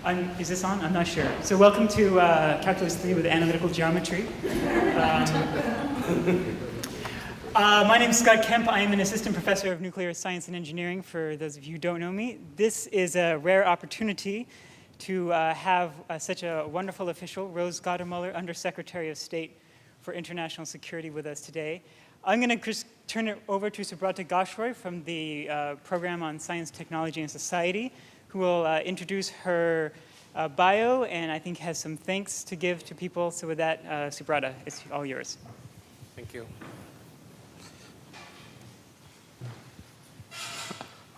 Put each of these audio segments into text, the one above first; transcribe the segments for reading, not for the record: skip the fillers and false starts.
Is this on? I'm not sure. So welcome to Calculus 3 with Analytical Geometry. My name is Scott Kemp. I am an assistant professor of nuclear science and engineering, for those of you who don't know me. This is a rare opportunity to have such a wonderful official, Rose Gottemoeller, Undersecretary of State for International Security, with us today. I'm going to just turn it over to Subrata Gosroy from the Program on Science, Technology, and Society, who will introduce her bio and I think has some thanks to give to people. So with that, Subrata, it's all yours. Thank you.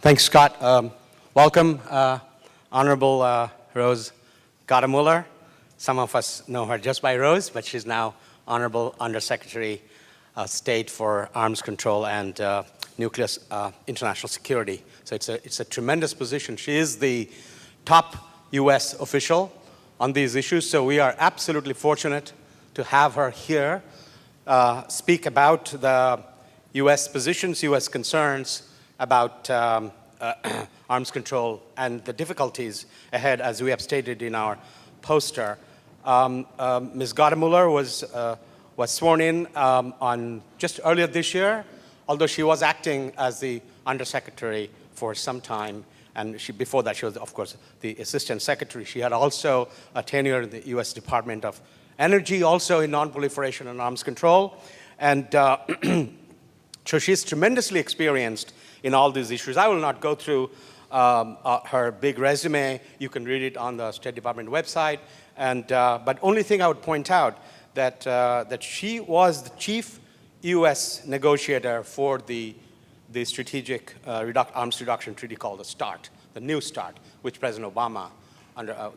Thanks, Scott. Welcome, Honorable Rose Gottemoeller. Some of us know her just by Rose, but she's now Honorable Undersecretary of State for Arms Control and Nuclear International Security. So it's a tremendous position. She is the top U.S. official on these issues, so we are absolutely fortunate to have her here speak about the U.S. positions, U.S. concerns about arms control and the difficulties ahead, as we have stated in our poster. Ms. Gottemoeller was sworn in on just earlier this year, although she was acting as the Undersecretary for some time, and before that she was, of course, the Assistant Secretary. She had also a tenure in the U.S. Department of Energy, also in non-proliferation and arms control, and so she's tremendously experienced in all these issues. I will not go through her big resume. You can read it on the State Department website, and but only thing I would point out that she was the chief U.S. negotiator for the strategic arms reduction treaty called the START, the New START, which President Obama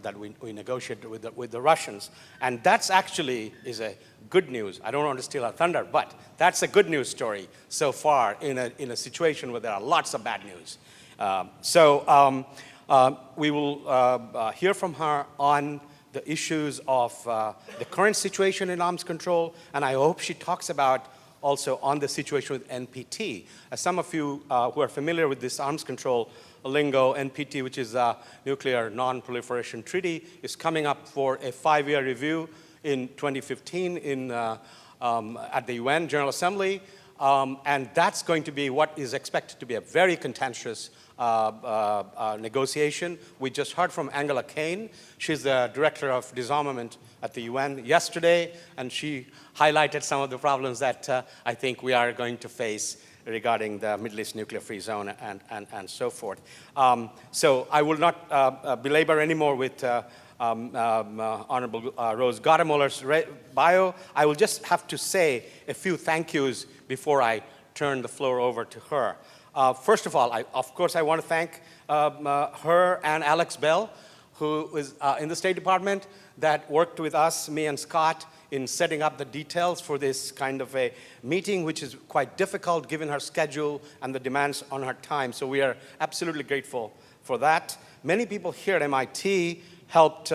that we negotiated with the Russians. And that's actually is a good news. I don't want to steal our thunder, but that's a good news story so far in a situation where there are lots of bad news. We will hear from her on the issues of the current situation in arms control, and I hope she talks about also on the situation with NPT. As some of you who are familiar with this arms control lingo, NPT, which is a Nuclear Non-Proliferation Treaty, is coming up for a 5-year review in 2015 at the UN General Assembly, and that's going to be what is expected to be a very contentious negotiation. We just heard from Angela Kane. She's the Director of Disarmament at the UN yesterday, and she highlighted some of the problems that I think we are going to face regarding the Middle East nuclear-free zone and so forth. So I will not belabor anymore with Honorable Rose Gottemoeller's bio. I will just have to say a few thank yous before I turn the floor over to her. First of all, of course, I want to thank her and Alex Bell, who is in the State Department, that worked with us, me and Scott, in setting up the details for this kind of a meeting, which is quite difficult given her schedule and the demands on her time. So we are absolutely grateful for that. Many people here at MIT helped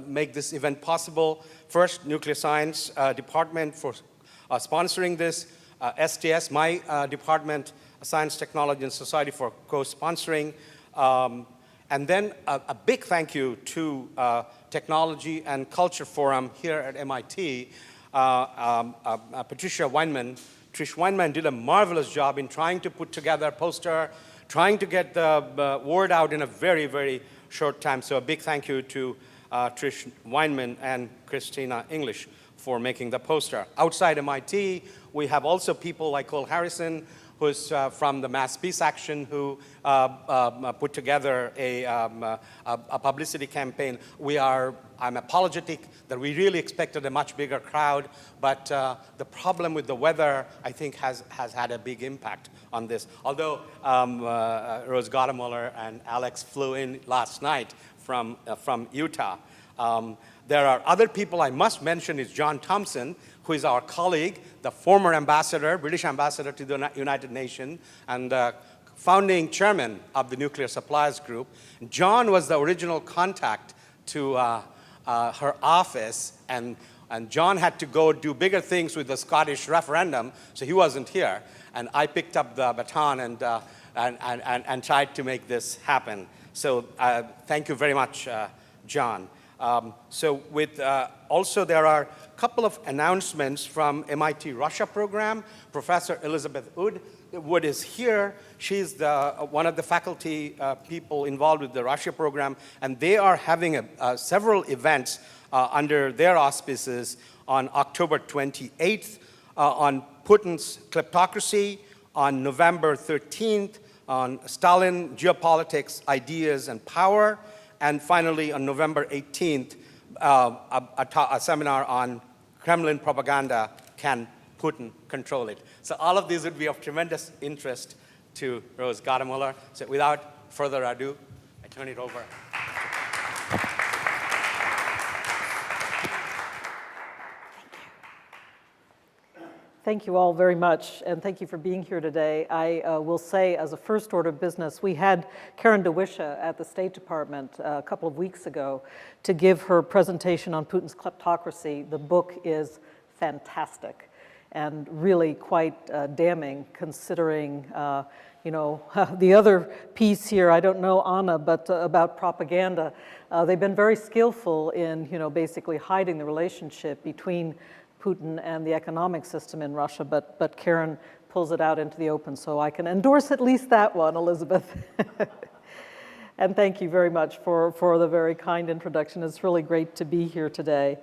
make this event possible. First, Nuclear Science Department for sponsoring this, STS, my department, Science, Technology, and Society, for co-sponsoring. And then a big thank you to Technology and Culture Forum here at MIT. Trish Weinman did a marvelous job in trying to put together a poster, trying to get the word out in a very, very short time. So a big thank you to Trish Weinman and Christina English for making the poster. Outside MIT, we have also people like Cole Harrison, who's from the Mass Peace Action, who put together a publicity campaign. I'm apologetic that we really expected a much bigger crowd, but the problem with the weather, I think, has had a big impact on this. Although Rose Gottemoeller and Alex flew in last night from Utah. There are other people I must mention is John Thompson, who is our colleague, the former ambassador, British ambassador to the United Nations, and founding chairman of the Nuclear Suppliers Group. John was the original contact to her office, and John had to go do bigger things with the Scottish referendum, so he wasn't here. And I picked up the baton and tried to make this happen. So thank you very much, John. Also there are a couple of announcements from MIT Russia program. Professor Elizabeth Wood is here. She's one of the faculty people involved with the Russia program, and they are having several events under their auspices on October 28th on Putin's kleptocracy, on November 13th on Stalin, geopolitics, ideas, and power, and finally on November 18th, a seminar on Kremlin propaganda, Can Putin Control It? So all of these would be of tremendous interest to Rose Gottemoeller. So without further ado, I turn it over. Thank you all very much, and thank you for being here today. I will say, as a first order of business, we had Karen DeWisha at the State Department a couple of weeks ago to give her presentation on Putin's kleptocracy. The book is fantastic and really quite damning, considering the other piece here, I don't know, Anna, but about propaganda. They've been very skillful in, basically hiding the relationship between Putin and the economic system in Russia, but Karen pulls it out into the open, so I can endorse at least that one, Elizabeth. And thank you very much for the very kind introduction. It's really great to be here today.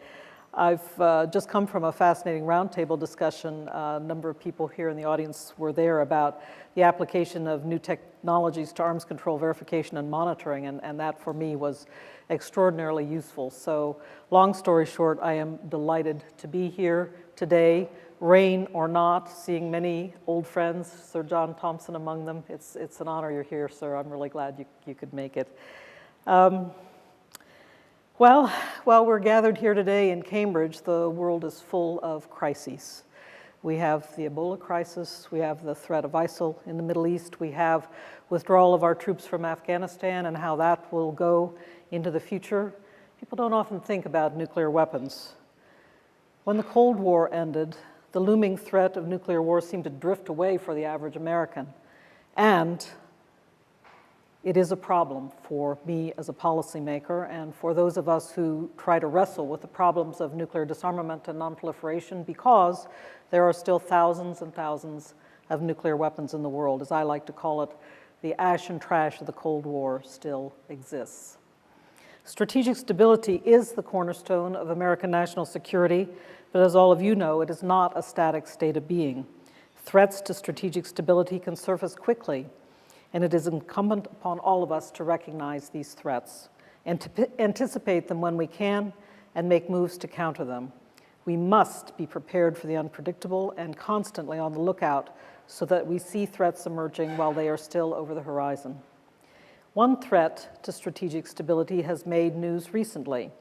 I've just come from a fascinating roundtable discussion. A number of people here in the audience were there about the application of new technologies to arms control verification and monitoring, and that for me was extraordinarily useful. So long story short, I am delighted to be here today, rain or not, seeing many old friends, Sir John Thompson among them. It's an honor you're here, sir. I'm really glad you could make it. Well, while we're gathered here today in Cambridge, the world is full of crises. We have the Ebola crisis, we have the threat of ISIL in the Middle East, we have withdrawal of our troops from Afghanistan and how that will go into the future. People don't often think about nuclear weapons. When the Cold War ended, the looming threat of nuclear war seemed to drift away for the average American. And it is a problem for me as a policymaker and for those of us who try to wrestle with the problems of nuclear disarmament and nonproliferation, because there are still thousands and thousands of nuclear weapons in the world. As I like to call it, the ash and trash of the Cold War still exists. Strategic stability is the cornerstone of American national security, but as all of you know, it is not a static state of being. Threats to strategic stability can surface quickly, and it is incumbent upon all of us to recognize these threats and to anticipate them when we can and make moves to counter them. We must be prepared for the unpredictable and constantly on the lookout so that we see threats emerging while they are still over the horizon. One threat to strategic stability has made news recently.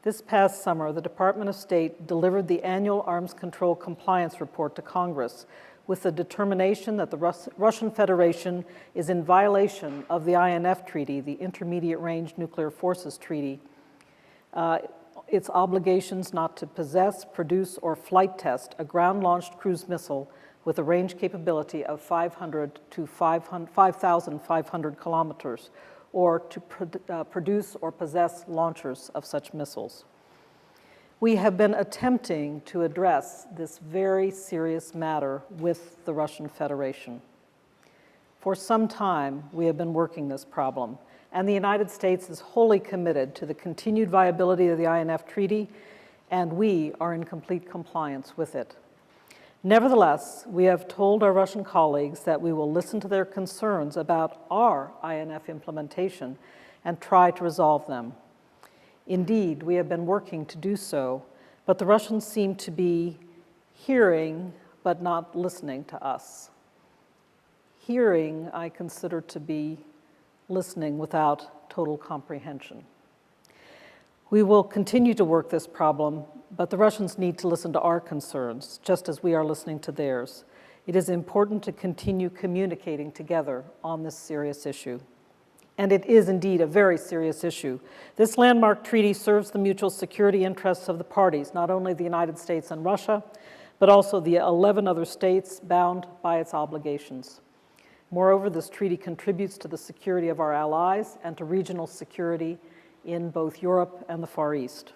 This past summer, the Department of State delivered the annual Arms Control Compliance Report to Congress with the determination that the Russian Federation is in violation of the INF Treaty, the Intermediate Range Nuclear Forces Treaty, its obligations not to possess, produce, or flight test a ground-launched cruise missile with a range capability of 500 to 5,500 kilometers, or to produce or possess launchers of such missiles. We have been attempting to address this very serious matter with the Russian Federation. For some time, we have been working this problem, and the United States is wholly committed to the continued viability of the INF Treaty, and we are in complete compliance with it. Nevertheless, we have told our Russian colleagues that we will listen to their concerns about our INF implementation and try to resolve them. Indeed, we have been working to do so, but the Russians seem to be hearing but not listening to us. Hearing, I consider to be listening without total comprehension. We will continue to work this problem, but the Russians need to listen to our concerns, just as we are listening to theirs. It is important to continue communicating together on this serious issue. And it is indeed a very serious issue. This landmark treaty serves the mutual security interests of the parties, not only the United States and Russia, but also the 11 other states bound by its obligations. Moreover, this treaty contributes to the security of our allies and to regional security in both Europe and the Far East.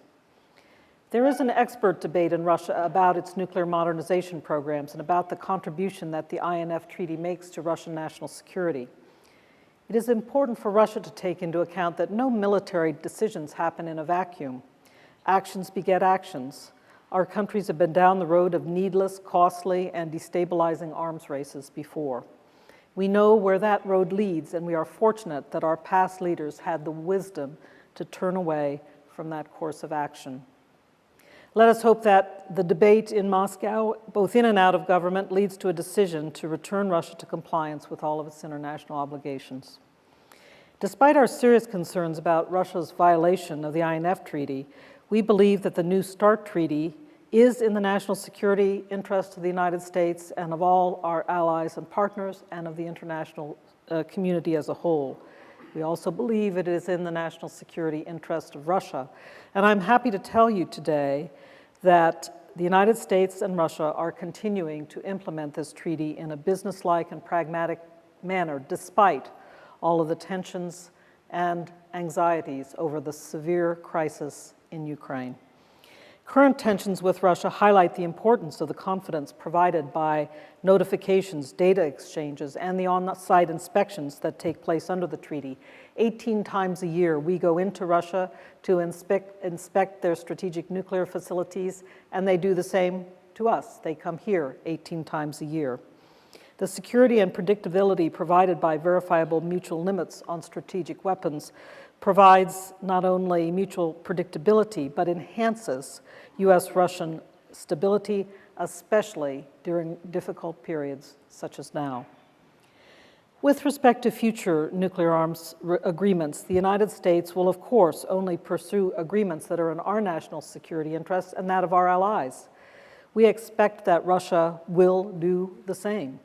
There is an expert debate in Russia about its nuclear modernization programs and about the contribution that the INF Treaty makes to Russian national security. It is important for Russia to take into account that no military decisions happen in a vacuum. Actions beget actions. Our countries have been down the road of needless, costly, and destabilizing arms races before. We know where that road leads, and we are fortunate that our past leaders had the wisdom to turn away from that course of action. Let us hope that the debate in Moscow, both in and out of government, leads to a decision to return Russia to compliance with all of its international obligations. Despite our serious concerns about Russia's violation of the INF Treaty, we believe that the New START Treaty is in the national security interest of the United States and of all our allies and partners and of the international community as a whole. We also believe it is in the national security interest of Russia. And I'm happy to tell you today that the United States and Russia are continuing to implement this treaty in a businesslike and pragmatic manner, despite all of the tensions and anxieties over the severe crisis in Ukraine. Current tensions with Russia highlight the importance of the confidence provided by notifications, data exchanges, and the on-site inspections that take place under the treaty. 18 times a year, we go into Russia to inspect their strategic nuclear facilities, and they do the same to us. They come here 18 times a year. The security and predictability provided by verifiable mutual limits on strategic weapons provides not only mutual predictability, but enhances U.S.-Russian stability, especially during difficult periods such as now. With respect to future nuclear arms agreements, the United States will, of course, only pursue agreements that are in our national security interests and that of our allies. We expect that Russia will do the same.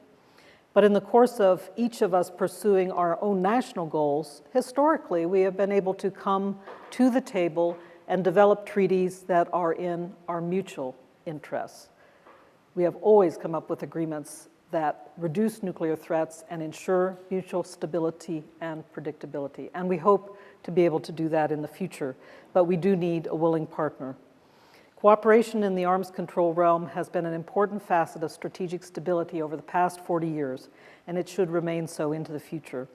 But in the course of each of us pursuing our own national goals, historically, we have been able to come to the table and develop treaties that are in our mutual interests. We have always come up with agreements that reduce nuclear threats and ensure mutual stability and predictability. And we hope to be able to do that in the future, but we do need a willing partner. Cooperation in the arms control realm has been an important facet of strategic stability over the past 40 years, and it should remain so into the future.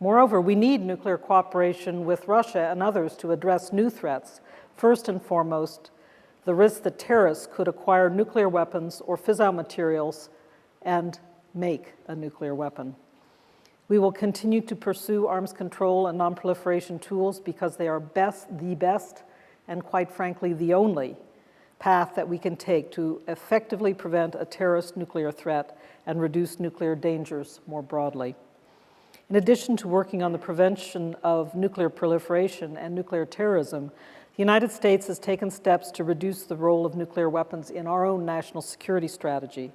Moreover, we need nuclear cooperation with Russia and others to address new threats. First and foremost, the risk that terrorists could acquire nuclear weapons or fissile materials and make a nuclear weapon. We will continue to pursue arms control and nonproliferation tools because they are the best, and quite frankly, the only path that we can take to effectively prevent a terrorist nuclear threat and reduce nuclear dangers more broadly. In addition to working on the prevention of nuclear proliferation and nuclear terrorism, the United States has taken steps to reduce the role of nuclear weapons in our own national security strategy.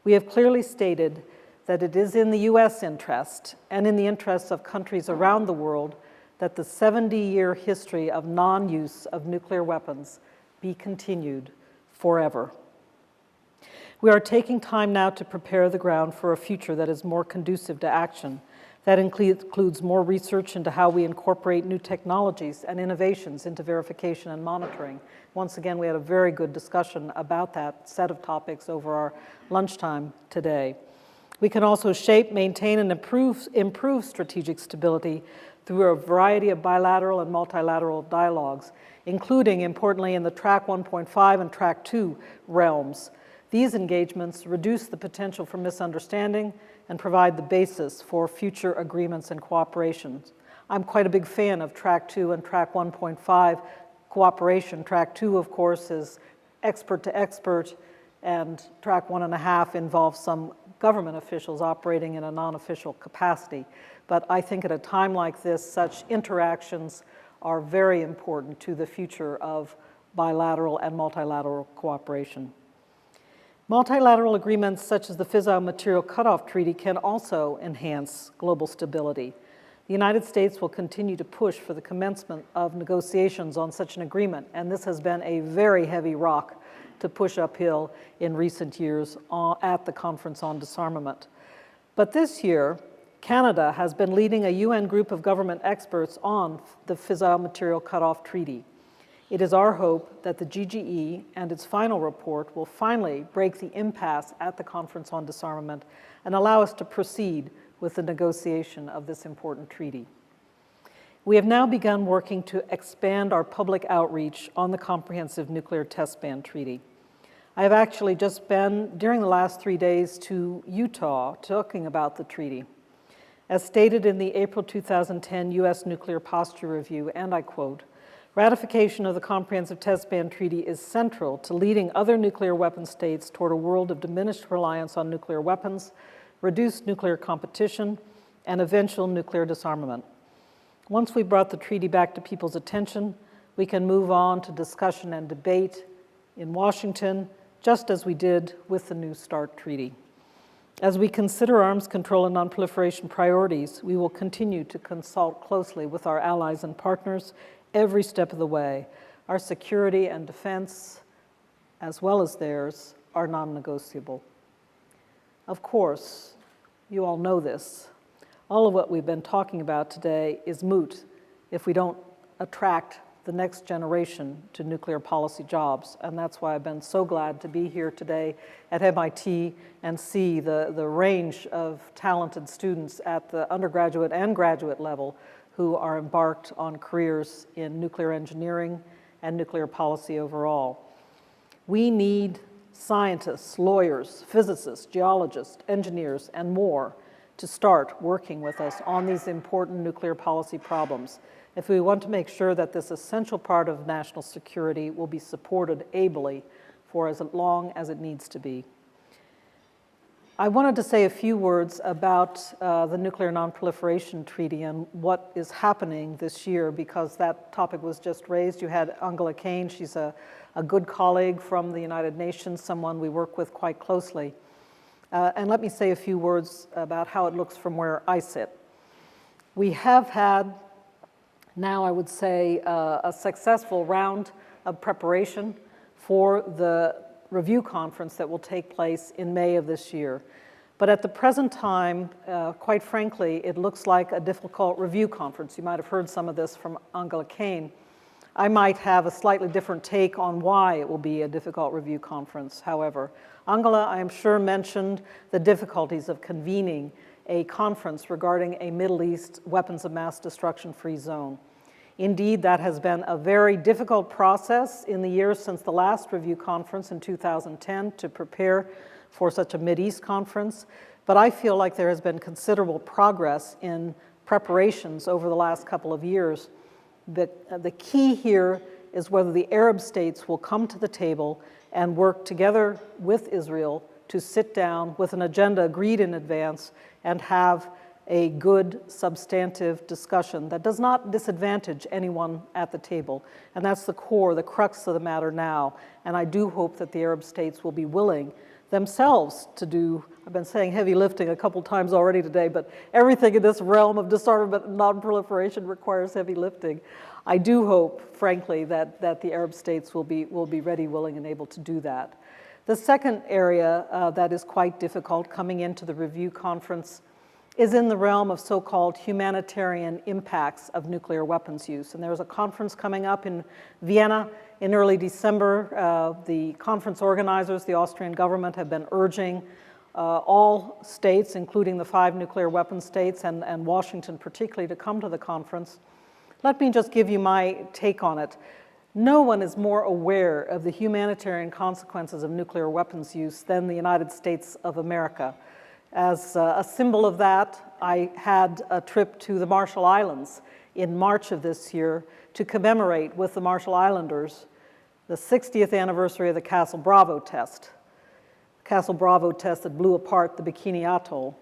We have clearly stated that it is in the U.S. interest and in the interests of countries around the world that the 70-year history of non-use of nuclear weapons be continued forever. We are taking time now to prepare the ground for a future that is more conducive to action. That includes more research into how we incorporate new technologies and innovations into verification and monitoring. Once again, we had a very good discussion about that set of topics over our lunchtime today. We can also shape, maintain, and improve strategic stability through a variety of bilateral and multilateral dialogues, including, importantly, in the Track 1.5 and Track 2 realms. These engagements reduce the potential for misunderstanding and provide the basis for future agreements and cooperations. I'm quite a big fan of Track 2 and Track 1.5 cooperation. Track 2, of course, is expert to expert, and Track 1.5 involves some government officials operating in a non-official capacity. But I think at a time like this, such interactions are very important to the future of bilateral and multilateral cooperation. Multilateral agreements such as the Fissile Material Cutoff Treaty can also enhance global stability. The United States will continue to push for the commencement of negotiations on such an agreement, and this has been a very heavy rock to push uphill in recent years at the Conference on Disarmament. But this year, Canada has been leading a UN group of government experts on the fissile material cutoff treaty. It is our hope that the GGE and its final report will finally break the impasse at the Conference on Disarmament and allow us to proceed with the negotiation of this important treaty. We have now begun working to expand our public outreach on the Comprehensive Nuclear Test Ban Treaty. I have actually just been, during the last 3 days, to Utah talking about the treaty. As stated in the April 2010 U.S. Nuclear Posture Review, and I quote, "Ratification of the Comprehensive Test Ban Treaty is central to leading other nuclear weapon states toward a world of diminished reliance on nuclear weapons, reduced nuclear competition, and eventual nuclear disarmament. Once we brought the treaty back to people's attention, we can move on to discussion and debate in Washington, just as we did with the New START Treaty. As we consider arms control and nonproliferation priorities, we will continue to consult closely with our allies and partners every step of the way. Our security and defense, as well as theirs, are non-negotiable." Of course, you all know this. All of what we've been talking about today is moot if we don't attract the next generation to nuclear policy jobs. And that's why I've been so glad to be here today at MIT and see the range of talented students at the undergraduate and graduate level who are embarked on careers in nuclear engineering and nuclear policy overall. We need scientists, lawyers, physicists, geologists, engineers, and more to start working with us on these important nuclear policy problems if we want to make sure that this essential part of national security will be supported ably for as long as it needs to be. I wanted to say a few words about the Nuclear Nonproliferation Treaty and what is happening this year, because that topic was just raised. You had Angela Kane. She's a good colleague from the United Nations, someone we work with quite closely. And let me say a few words about how it looks from where I sit. We have had, now I would say, a successful round of preparation for the review conference that will take place in May of this year. But at the present time, quite frankly, it looks like a difficult review conference. You might have heard some of this from Angela Kane. I might have a slightly different take on why it will be a difficult review conference, however. Angela, I am sure, mentioned the difficulties of convening a conference regarding a Middle East weapons of mass destruction-free zone. Indeed, that has been a very difficult process in the years since the last review conference in 2010 to prepare for such a Mideast conference. But I feel like there has been considerable progress in preparations over the last couple of years. The key here is whether the Arab states will come to the table and work together with Israel to sit down with an agenda agreed in advance and have a good substantive discussion that does not disadvantage anyone at the table. And that's the core, the crux of the matter now. And I do hope that the Arab states will be willing themselves to do, I've been saying heavy lifting a couple times already today, but everything in this realm of disarmament and nonproliferation requires heavy lifting. I do hope, frankly, that the Arab states will be ready, willing, and able to do that. The second area that is quite difficult coming into the review conference is in the realm of so-called humanitarian impacts of nuclear weapons use. And there's a conference coming up in Vienna in early December. The conference organizers, the Austrian government, have been urging all states, including the 5 nuclear weapon states and Washington particularly, to come to the conference. Let me just give you my take on it. No one is more aware of the humanitarian consequences of nuclear weapons use than the United States of America. As a symbol of that, I had a trip to the Marshall Islands in March of this year to commemorate with the Marshall Islanders the 60th anniversary of the Castle Bravo test. Castle Bravo test that blew apart the Bikini Atoll.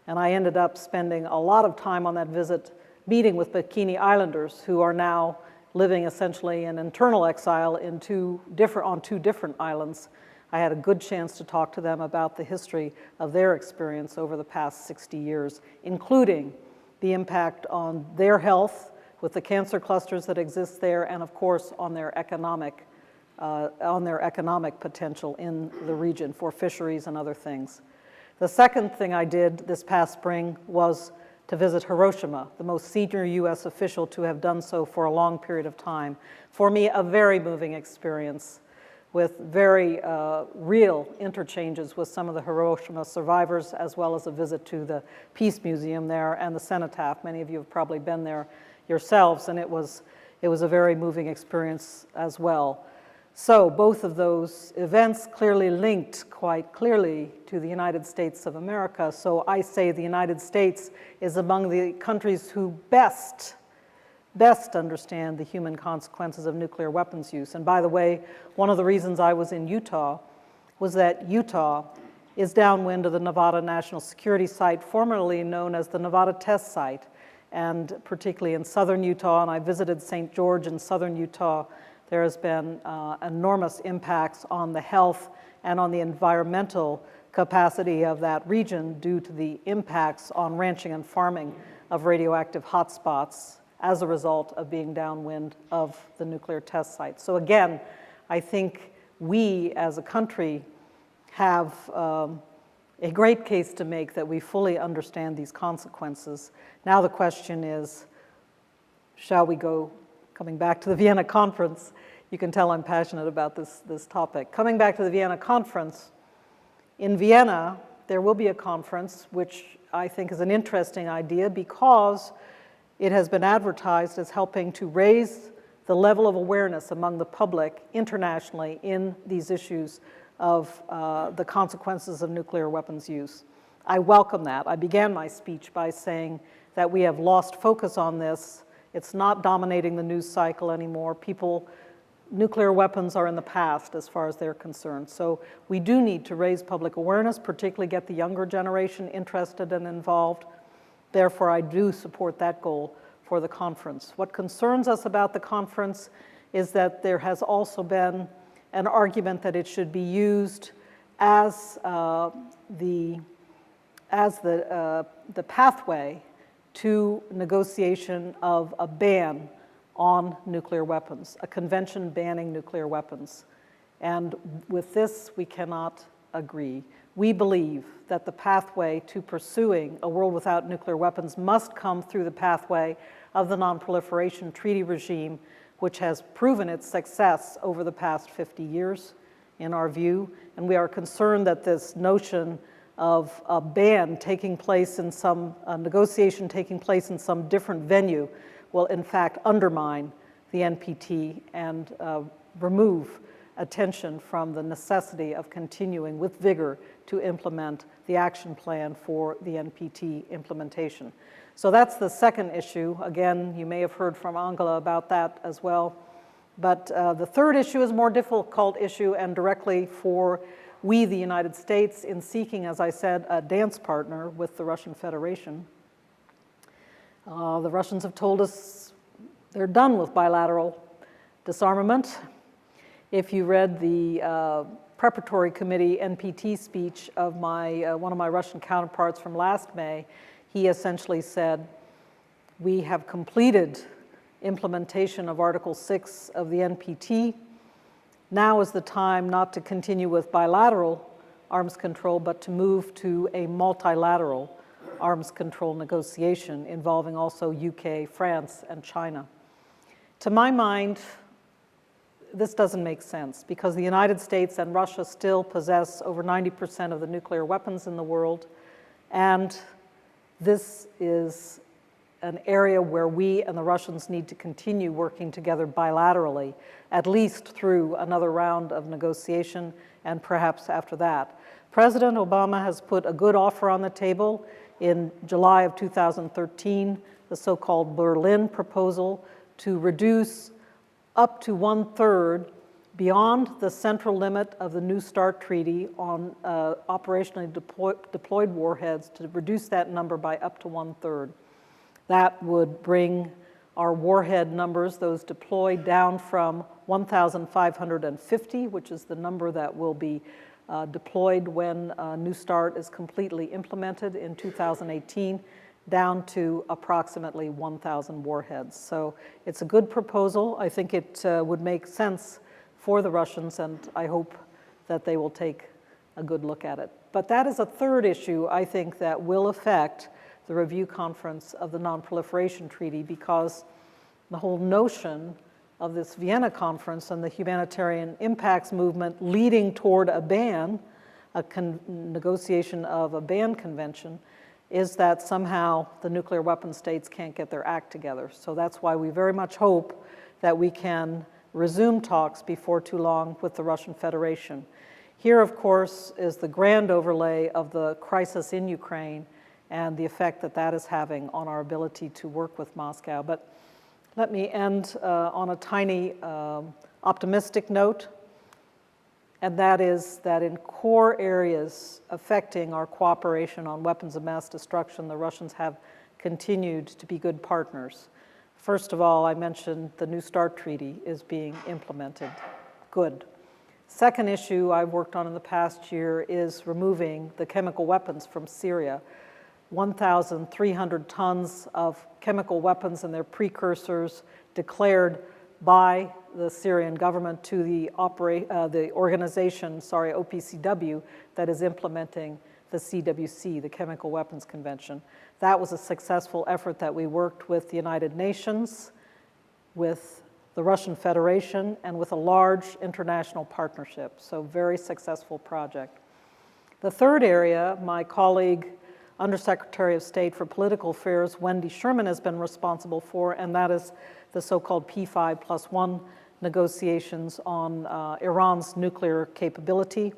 And I ended up spending a lot of time on that visit meeting with Bikini Islanders who are now living essentially in internal exile on 2 different islands. I had a good chance to talk to them about the history of their experience over the past 60 years, including the impact on their health with the cancer clusters that exist there, and of course on their economic potential in the region for fisheries and other things. The second thing I did this past spring was to visit Hiroshima, the most senior U.S. official to have done so for a long period of time. For me, a very moving experience with very real interchanges with some of the Hiroshima survivors, as well as a visit to the Peace Museum there and the cenotaph. Many of you have probably been there yourselves, and it was a very moving experience as well. So both of those events clearly linked quite clearly to the United States of America. So I say the United States is among the countries who best understand the human consequences of nuclear weapons use. And by the way, one of the reasons I was in Utah was that Utah is downwind of the Nevada National Security Site, formerly known as the Nevada Test Site, and particularly in southern Utah, and I visited St. George in southern Utah. There has been enormous impacts on the health and on the environmental capacity of that region due to the impacts on ranching and farming of radioactive hotspots as a result of being downwind of the nuclear test site. So again, I think we as a country have a great case to make that we fully understand these consequences. Now the question is, shall we go, coming back to the Vienna Conference, you can tell I'm passionate about this topic. Coming back to the Vienna Conference, in Vienna, there will be a conference, which I think is an interesting idea because it has been advertised as helping to raise the level of awareness among the public internationally in these issues of the consequences of nuclear weapons use. I welcome that. I began my speech by saying that we have lost focus on this. It's not dominating the news cycle anymore. Nuclear weapons are in the past as far as they're concerned. So we do need to raise public awareness, particularly get the younger generation interested and involved. Therefore, I do support that goal for the conference. What concerns us about the conference is that there has also been an argument that it should be used as the pathway to negotiation of a ban on nuclear weapons, a convention banning nuclear weapons. And with this, we cannot agree. We believe that the pathway to pursuing a world without nuclear weapons must come through the pathway of the Non-Proliferation Treaty regime, which has proven its success over the past 50 years, in our view. And we are concerned that this notion of a ban taking place in a negotiation taking place in some different venue will in fact undermine the NPT and remove attention from the necessity of continuing with vigor to implement the action plan for the NPT implementation. So that's the second issue. Again, you may have heard from Angela about that as well. But the third issue is a more difficult issue and directly for we, the United States, in seeking, as I said, a dance partner with the Russian Federation. The Russians have told us they're done with bilateral disarmament. If you read the preparatory committee NPT speech of one of my Russian counterparts from last May, he essentially said, we have completed implementation of Article 6 of the NPT. Now is the time not to continue with bilateral arms control, but to move to a multilateral arms control negotiation involving also UK, France, and China. To my mind, this doesn't make sense because the United States and Russia still possess over 90% of the nuclear weapons in the world, and this is an area where we and the Russians need to continue working together bilaterally, at least through another round of negotiation and perhaps after that. President Obama has put a good offer on the table in July of 2013, the so-called Berlin proposal to reduce up to 1/3 beyond the central limit of the New START treaty on operationally deployed warheads, to reduce that number by up to 1/3. That would bring our warhead numbers, those deployed, down from 1,550, which is the number that will be deployed when New START is completely implemented in 2018, down to approximately 1,000 warheads. So it's a good proposal. I think it would make sense for the Russians, and I hope that they will take a good look at it. But that is a third issue, I think, that will affect the review conference of the Non-Proliferation Treaty, because the whole notion of this Vienna conference and the humanitarian impacts movement leading toward a ban, a negotiation of a ban convention, is that somehow the nuclear weapon states can't get their act together. So that's why we very much hope that we can resume talks before too long with the Russian Federation. Here, of course, is the grand overlay of the crisis in Ukraine and the effect that that is having on our ability to work with Moscow. But let me end on a tiny optimistic note, and that is that in core areas affecting our cooperation on weapons of mass destruction, the Russians have continued to be good partners. First of all, I mentioned the New START Treaty is being implemented. Good. Second issue I've worked on in the past year is removing the chemical weapons from Syria. 1,300 tons of chemical weapons and their precursors declared by the Syrian government to the organization, OPCW, that is implementing the CWC, the Chemical Weapons Convention. That was a successful effort that we worked with the United Nations, with the Russian Federation, and with a large international partnership. So very successful project. The third area, my colleague, Undersecretary of State for Political Affairs, Wendy Sherman, has been responsible for, and that is the so-called P5+1 negotiations on Iran's nuclear capability.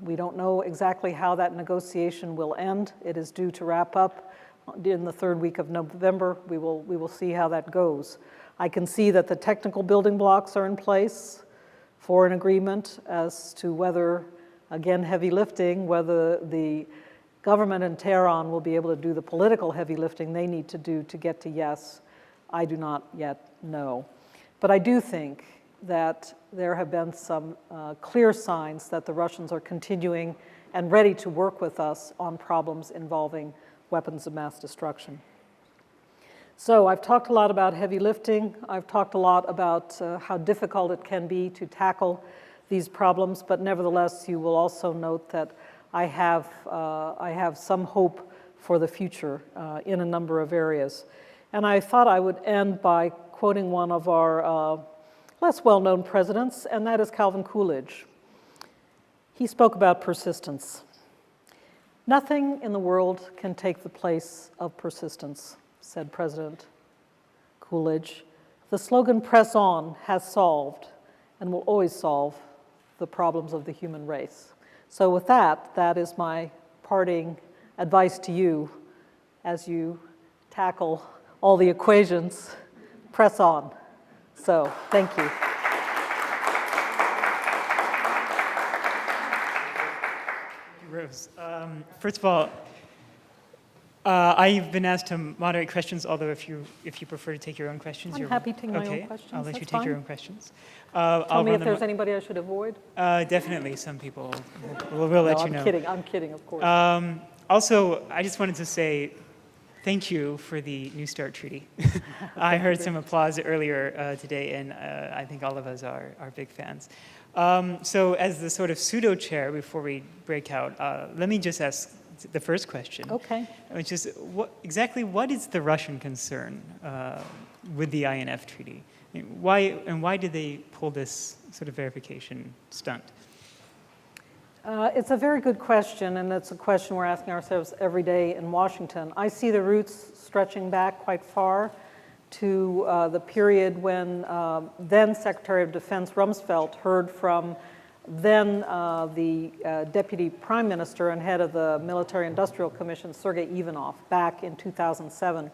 We don't know exactly how that negotiation will end. It is due to wrap up in the third week of November. We will see how that goes. I can see that the technical building blocks are in place for an agreement as to whether, again, heavy lifting, whether the government in Tehran will be able to do the political heavy lifting they need to do to get to yes. I do not yet know. But I do think that there have been some clear signs that the Russians are continuing and ready to work with us on problems involving weapons of mass destruction. So I've talked a lot about heavy lifting. I've talked a lot about how difficult it can be to tackle these problems, but nevertheless, you will also note that I have some hope for the future in a number of areas. And I thought I would end by quoting one of our less well-known presidents, and that is Calvin Coolidge. He spoke about persistence. Nothing in the world can take the place of persistence, said President Coolidge. The slogan, "Press on," has solved and will always solve the problems of the human race. So with that, that is my parting advice to you as you tackle all the equations. Press on. So, thank you. Rose, first of all, I've been asked to moderate questions, although if you prefer to take your own questions, I'm happy to take my own questions. I'll let you That's take your fine. own questions. Tell me if there's anybody I should avoid. Definitely, some people will let you know. I'm kidding, of course. Also, I just wanted to say thank you for the New START Treaty. I heard some applause earlier today, and I think all of us are big fans. So as the sort of pseudo-chair before we break out, let me just ask the first question. Okay. Which is, what is the Russian concern with the INF Treaty? I mean, why did they pull this sort of verification stunt? It's a very good question, and it's a question we're asking ourselves every day in Washington. I see the roots stretching back quite far to the period when then Secretary of Defense Rumsfeld heard from then the Deputy Prime Minister and head of the Military Industrial Commission, Sergei Ivanov, back in 2007.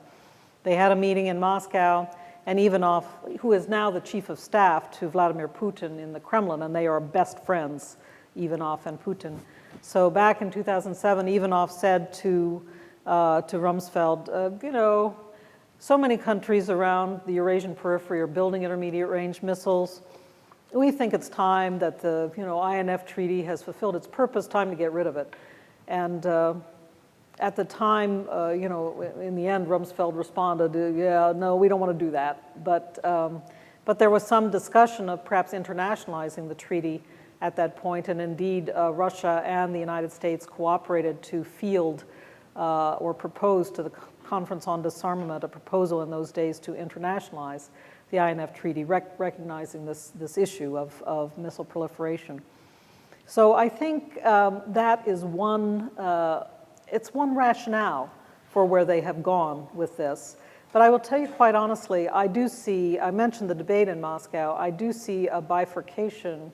They had a meeting in Moscow, and Ivanov, who is now the Chief of Staff to Vladimir Putin in the Kremlin, and they are best friends, Ivanov and Putin. So back in 2007, Ivanov said to Rumsfeld, you know, so many countries around the Eurasian periphery are building intermediate-range missiles. We think it's time that the INF Treaty has fulfilled its purpose, time to get rid of it. And at the time, in the end, Rumsfeld responded, yeah, no, we don't want to do that. But there was some discussion of perhaps internationalizing the treaty at that point, and indeed, Russia and the United States cooperated to field or proposed to the Conference on Disarmament a proposal in those days to internationalize the INF Treaty, recognizing this issue of missile proliferation. So I think that is it's one rationale for where they have gone with this. But I will tell you quite honestly, I mentioned the debate in Moscow, I do see a bifurcation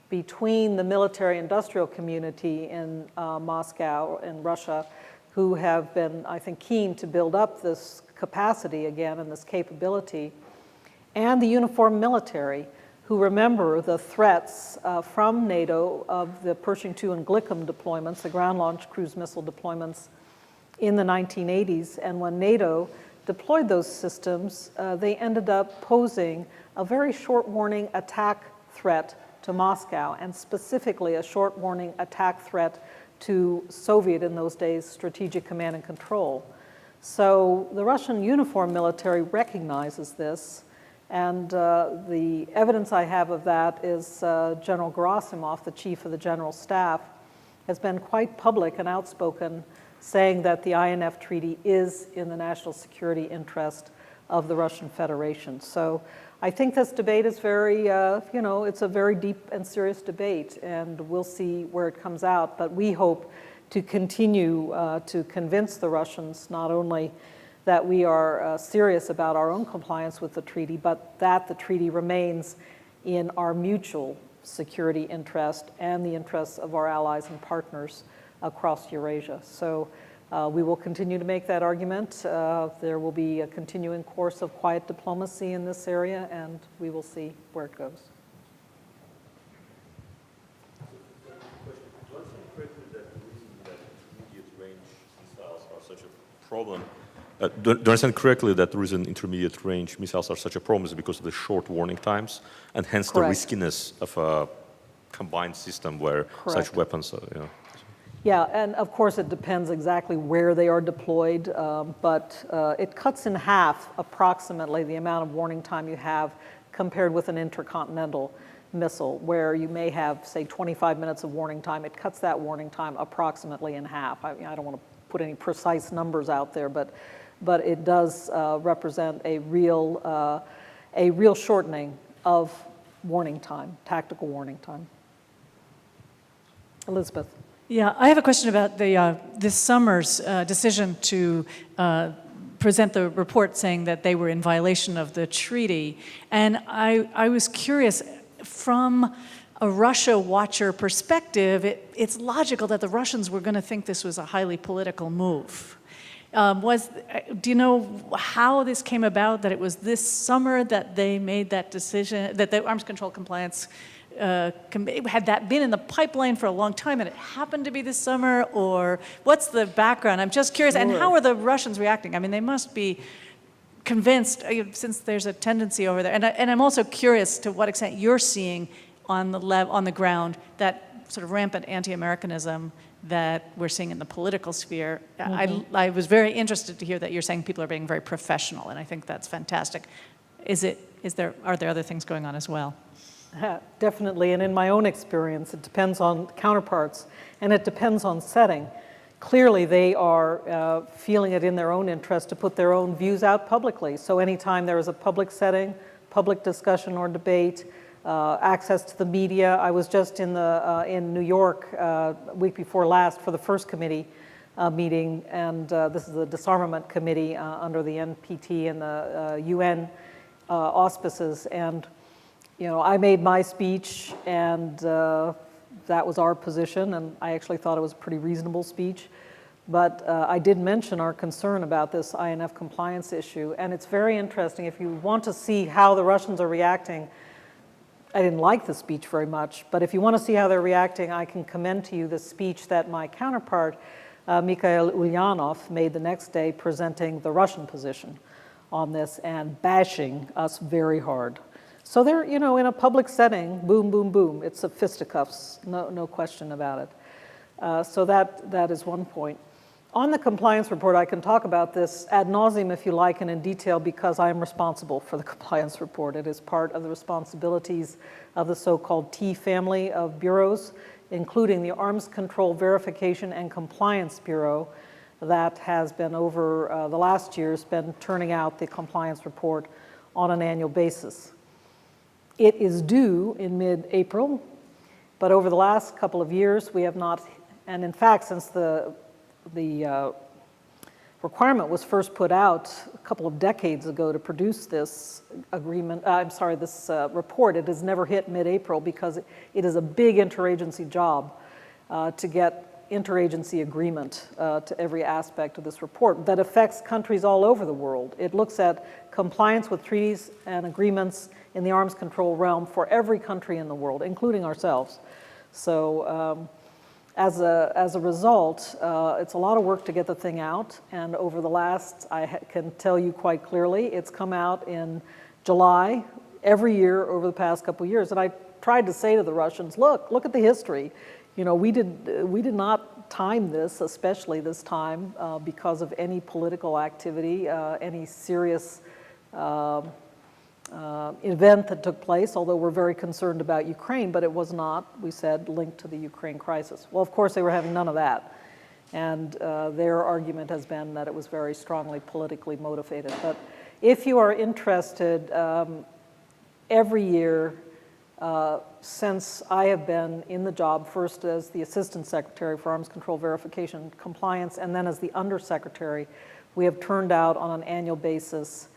between the military-industrial community in Moscow and Russia, who have been, I think, keen to build up this capacity again and this capability, and the uniformed military, who remember the threats from NATO of the Pershing II and Glickam deployments, the ground-launched cruise missile deployments in the 1980s. And when NATO deployed those systems, they ended up posing a very short warning attack threat to Moscow, and specifically a short warning attack threat to Soviet, in those days, strategic command and control. So the Russian uniformed military recognizes this, and the evidence I have of that is General Gerasimov, the chief of the general staff, has been quite public and outspoken, saying that the INF Treaty is in the national security interest of the Russian Federation. So I think this debate is very, it's a very deep and serious debate, and we'll see where it comes out. But we hope to continue to convince the Russians not only that we are serious about our own compliance with the treaty, but that the treaty remains in our mutual security interest and the interests of our allies and partners across Eurasia. So we will continue to make that argument. There will be a continuing course of quiet diplomacy in this area, and we will see where it goes. Do I understand correctly that the reason that intermediate-range missiles are such a problem? Do I understand correctly that the reason intermediate-range missiles are such a problem is because of the short warning times, and hence Correct. the riskiness of a combined system where Correct. such weapons are, Yeah, and of course it depends exactly where they are deployed, but it cuts in half approximately the amount of warning time you have compared with an intercontinental missile, where you may have, say, 25 minutes of warning time. It cuts that warning time approximately in half. I don't want to put any precise numbers out there, but it does represent a real shortening of warning time, tactical warning time. Elizabeth. Yeah, I have a question about this summer's decision to present the report saying that they were in violation of the treaty. And I was curious, from a Russia watcher perspective, it's logical that the Russians were going to think this was a highly political move. Do you know how this came about, that it was this summer that they made that decision, that the arms control compliance had that been in the pipeline for a long time and it happened to be this summer, or what's the background? I'm just curious. Sure. And how are the Russians reacting? I mean, they must be convinced, since there's a tendency over there. And I'm also curious to what extent you're seeing on the ground that sort of rampant anti-Americanism that we're seeing in the political sphere. Mm-hmm. I was very interested to hear that you're saying people are being very professional, and I think that's fantastic. Are there other things going on as well? Definitely, and in my own experience, it depends on counterparts, and it depends on setting. Clearly, they are feeling it in their own interest to put their own views out publicly. So anytime there is a public setting, public discussion or debate, access to the media. I was just in New York week before last for the first committee meeting, and this is the disarmament committee under the NPT and the UN auspices. And I made my speech, and that was our position, and I actually thought it was a pretty reasonable speech. But I did mention our concern about this INF compliance issue, and it's very interesting. If you want to see how the Russians are reacting, I didn't like the speech very much, but if you want to see how they're reacting, I can commend to you the speech that my counterpart, Mikhail Ulyanov, made the next day, presenting the Russian position on this and bashing us very hard. So they're, in a public setting, boom, boom, boom. It's a fisticuffs, no question about it. So that is one point. On the compliance report, I can talk about this ad nauseum, if you like, and in detail, because I am responsible for the compliance report. It is part of the responsibilities of the so-called T family of bureaus, including the Arms Control Verification and Compliance Bureau, that has been over the last years been turning out the compliance report on an annual basis. It is due in mid-April, but over the last couple of years we have not, and in fact since the requirement was first put out a couple of decades ago to produce this report, it has never hit mid-April because it is a big interagency job to get interagency agreement to every aspect of this report that affects countries all over the world. It looks at compliance with treaties and agreements in the arms control realm for every country in the world, including ourselves. So as a result, it's a lot of work to get the thing out, and over the last, can tell you quite clearly, it's come out in July every year over the past couple of years. And I tried to say to the Russians, look at the history. You know, we did not time this, especially this time, because of any political activity, any serious event that took place, although we're very concerned about Ukraine, but it was not, we said, linked to the Ukraine crisis. Well, of course, they were having none of that. And their argument has been that it was very strongly politically motivated. But if you are interested, every year since I have been in the job, first as the Assistant Secretary for Arms Control Verification and Compliance, and then as the Undersecretary, we have turned out on an annual basis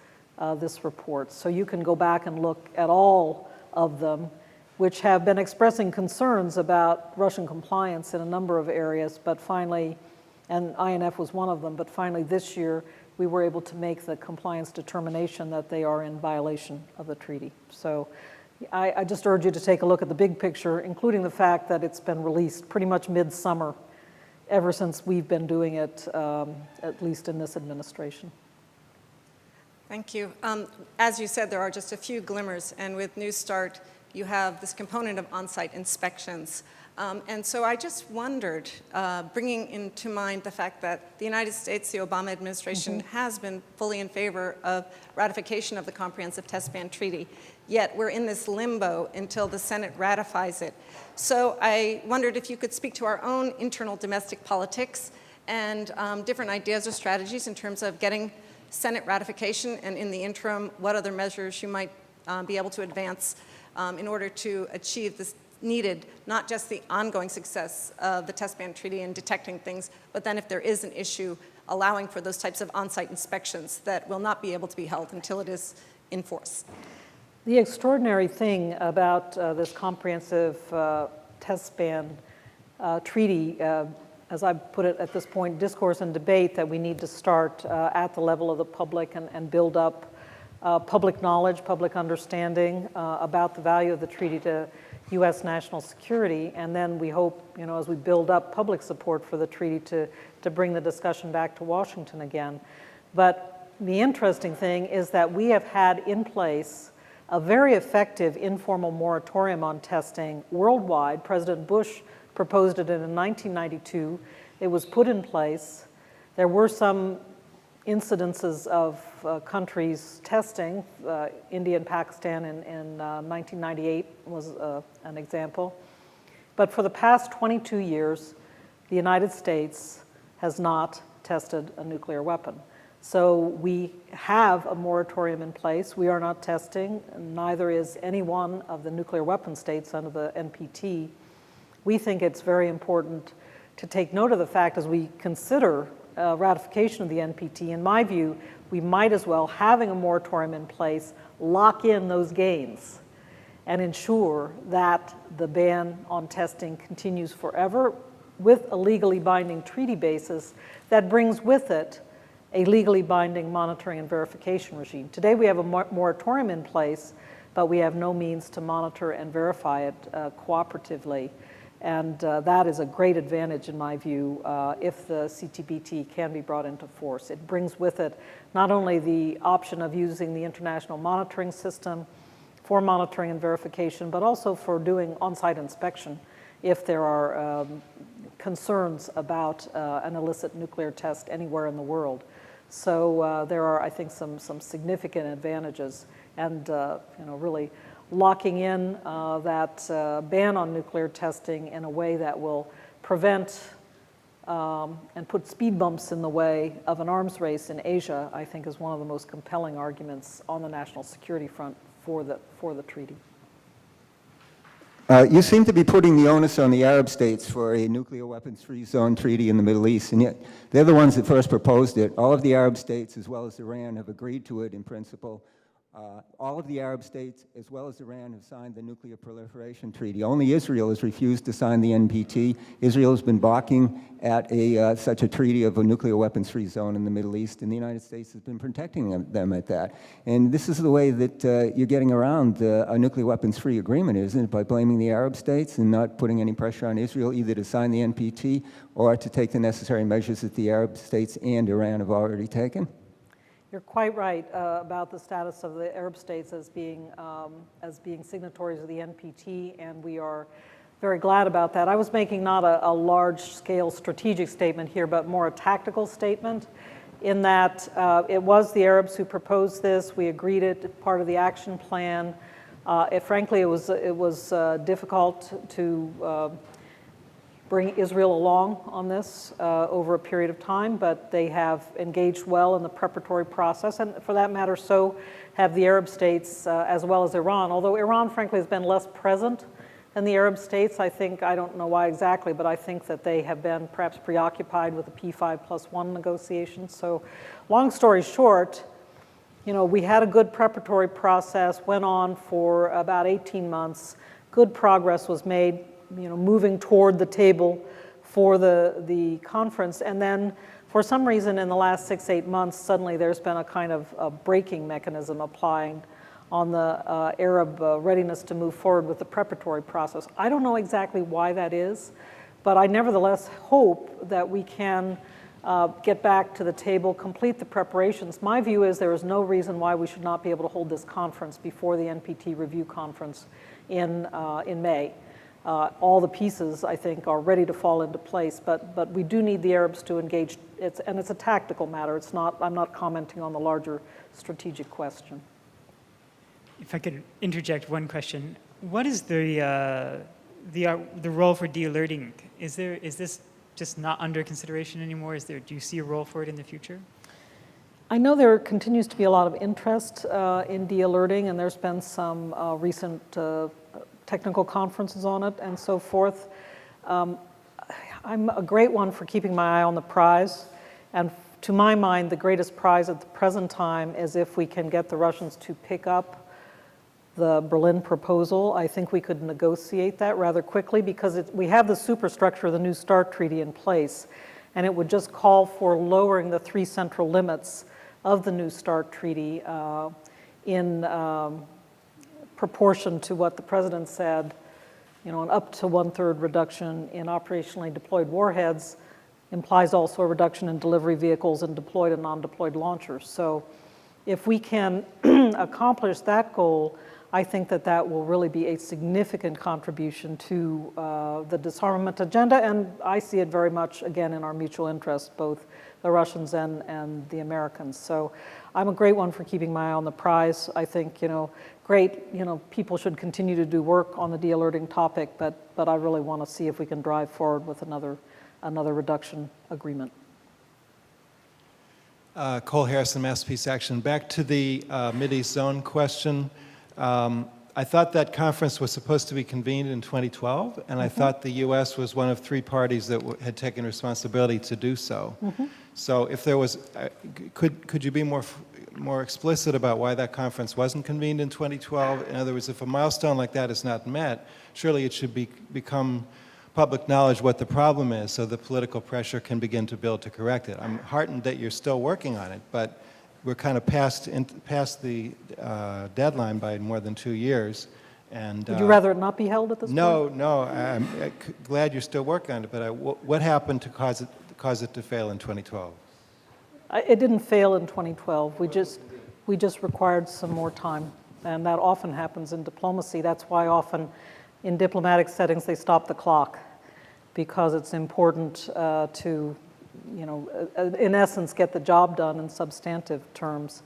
this report. So you can go back and look at all of them, which have been expressing concerns about Russian compliance in a number of areas, but finally, and INF was one of them, but finally this year we were able to make the compliance determination that they are in violation of the treaty. So I just urge you to take a look at the big picture, including the fact that it's been released pretty much mid-summer ever since we've been doing it, at least in this administration. Thank you. As you said, there are just a few glimmers, and with New START, you have this component of on-site inspections. And so I just wondered, bringing into mind the fact that the United States, the Obama administration, has been fully in favor of ratification of the Comprehensive Test Ban Treaty, yet we're in this limbo until the Senate ratifies it. So I wondered if you could speak to our own internal domestic politics and different ideas or strategies in terms of getting Senate ratification, and in the interim, what other measures you might be able to advance in order to achieve this needed, not just the ongoing success of the Test Ban Treaty in detecting things, but then if there is an issue, allowing for those types of on-site inspections that will not be able to be held until it is in force. The extraordinary thing about this comprehensive test ban treaty, as I put it at this point, discourse and debate that we need to start at the level of the public and build up public knowledge, public understanding about the value of the treaty to U.S. national security, and then we hope, you know, as we build up public support for the treaty to bring the discussion back to Washington again. But the interesting thing is that we have had in place a very effective informal moratorium on testing worldwide. President Bush proposed it in 1992. It was put in place. There were some incidences of countries testing. India and Pakistan in 1998 was an example. But for the past 22 years, the United States has not tested a nuclear weapon. So we have a moratorium in place. We are not testing, neither is any one of the nuclear weapon states under the NPT. We think it's very important to take note of the fact as we consider ratification of the NPT. In my view, we might as well, having a moratorium in place, lock in those gains and ensure that the ban on testing continues forever with a legally binding treaty basis that brings with it a legally binding monitoring and verification regime. Today we have a moratorium in place, but we have no means to monitor and verify it cooperatively. And that is a great advantage, in my view, if the CTBT can be brought into force. It brings with it not only the option of using the international monitoring system for monitoring and verification, but also for doing on-site inspection if there are concerns about an illicit nuclear test anywhere in the world. So there are, I think, some significant advantages, and really locking in that ban on nuclear testing in a way that will prevent and put speed bumps in the way of an arms race in Asia, I think is one of the most compelling arguments on the national security front for the treaty. You seem to be putting the onus on the Arab states for a nuclear weapons-free zone treaty in the Middle East, and yet they're the ones that first proposed it. All of the Arab states, as well as Iran, have agreed to it in principle. All of the Arab states, as well as Iran, have signed the Nuclear Proliferation Treaty. Only Israel has refused to sign the NPT. Israel has been balking at such a treaty of a nuclear weapons-free zone in the Middle East, and the United States has been protecting them at that. And this is the way that you're getting around a nuclear weapons-free agreement, isn't it? By blaming the Arab states and not putting any pressure on Israel either to sign the NPT or to take the necessary measures that the Arab states and Iran have already taken. You're quite right about the status of the Arab states as being signatories of the NPT, and we are very glad about that. I was making not a large-scale strategic statement here, but more a tactical statement, in that it was the Arabs who proposed this. We agreed it, part of the action plan. Frankly, it was difficult to bring Israel along on this over a period of time, but they have engaged well in the preparatory process, and for that matter, so have the Arab states as well as Iran. Although Iran, frankly, has been less present than the Arab states, I don't know why exactly, but I think that they have been perhaps preoccupied with the P5+1 negotiations. So long story short, we had a good preparatory process, went on for about 18 months, good progress was made, moving toward the table for the conference. And then for some reason in the last 6-8 months, suddenly there's been a kind of a braking mechanism applying on the Arab readiness to move forward with the preparatory process. I don't know exactly why that is, but I nevertheless hope that we can get back to the table, complete the preparations. My view is there is no reason why we should not be able to hold this conference before the NPT review conference in May. All the pieces, I think, are ready to fall into place, but we do need the Arabs to engage. And it's a tactical matter. I'm not commenting on the larger strategic question. If I could interject one question, what is the role for de-alerting? Is this just not under consideration anymore? Do you see a role for it in the future? I know there continues to be a lot of interest in de-alerting, and there's been some recent technical conferences on it and so forth. I'm a great one for keeping my eye on the prize, and to my mind, the greatest prize at the present time is if we can get the Russians to pick up the Berlin proposal. I think we could negotiate that rather quickly because we have the superstructure of the New START treaty in place, and it would just call for lowering the 3 central limits of the New START treaty in proportion to what the president said, an up to 1/3 reduction in operationally deployed warheads implies also a reduction in delivery vehicles and deployed and non-deployed launchers. So if we can accomplish that goal, I think that will really be a significant contribution to the disarmament agenda, and I see it very much, again, in our mutual interest, both the Russians and the Americans. So I'm a great one for keeping my eye on the prize. I think, people should continue to do work on the de-alerting topic, but I really want to see if we can drive forward with another reduction agreement. Cole Harrison, Masterpiece Action. Back to the Mideast Zone question. I thought that conference was supposed to be convened in 2012, and I thought the U.S. was one of 3 parties that had taken responsibility to do so. So if there was, could you be more explicit about why that conference wasn't convened in 2012? In other words, if a milestone like that is not met, surely it should become public knowledge what the problem is so the political pressure can begin to build to correct it. I'm heartened that you're still working on it, but we're kind of past the deadline by more than 2 years. And would you rather it not be held at this point? No, I'm glad you're still working on it, but what happened to cause it to fail in 2012? It didn't fail in 2012. We just required some more time, and that often happens in diplomacy. That's why often in diplomatic settings they stop the clock, because it's important to, in essence, get the job done in substantive terms.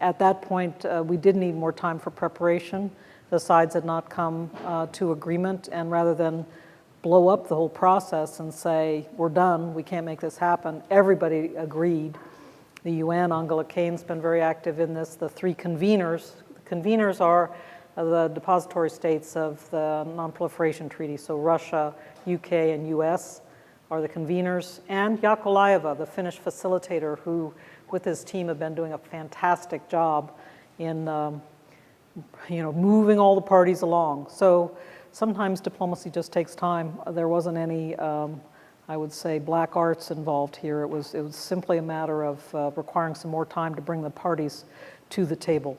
At that point, we did need more time for preparation. The sides had not come to agreement, and rather than blow up the whole process and say, we're done, we can't make this happen. Everybody agreed. The UN, Angela Kane's been very active in this. The three conveners, are the depository states of the Non-Proliferation Treaty. So Russia, UK, and US are the conveners. And Yakolayeva, the Finnish facilitator, who with his team have been doing a fantastic job in moving all the parties along. So sometimes diplomacy just takes time. There wasn't any, I would say, black arts involved here. It was simply a matter of requiring some more time to bring the parties to the table.